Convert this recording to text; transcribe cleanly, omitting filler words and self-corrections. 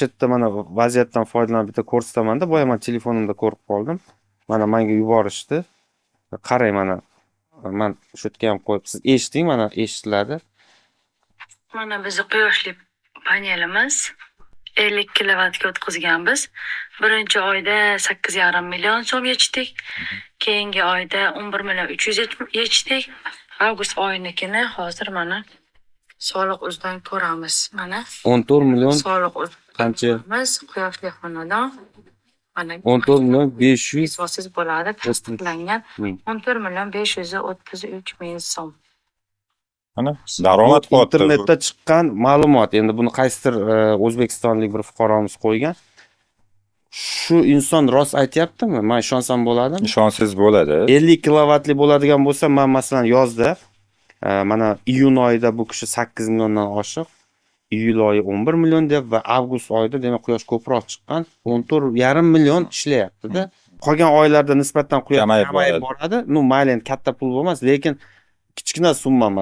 yerda mana vaziyatdan foydalanib bitta ko'rsatamanda, boya men telefonimda ko'rib qoldim. Mana menga yuborishdi. Qarang mana. Men shu yerga ham qo'yib, siz eshiting, mana eshitiladi. Mana bizni quyoshli panelimiz 50 kilovatga o'tkazganmiz. Birinchi oyda 8,5 million so'm yechdik. Keyingi oyda 11 million 300 yechdik. Avgust oyinikini hozir mana soliq uzdan ko'ramiz. Mana 14 million soliq qancha? uzimiz quyoshli xonadon. Mana 14 million 500 isbosiz bo'ladi, tasdiqlangan 14 million 533 ming so'm. Mana daromad qilyapti. Internetda chiqqan ma'lumot. Endi buni qaysidir o'zbekistonlik bir fuqaromiz qo'ygan. Shu inson rost aytayaptimi? Men ishonsam bo'ladimi? Ishonsangiz bo'ladi. 50 kilovatli bo'ladigan bo'lsa, men masalan yozda mana iyun oyida bu kishi 8 milliondan oshiq, iyul oyi 11 million deb va avgust oyida demak quyosh ko'proq chiqqan 14,5 million ishlayapti-da. Qolgan oylarda nisbatan quyosh kamayib boradi. Mayli, katta pul bo'lmas, lekin kichkina summa emas.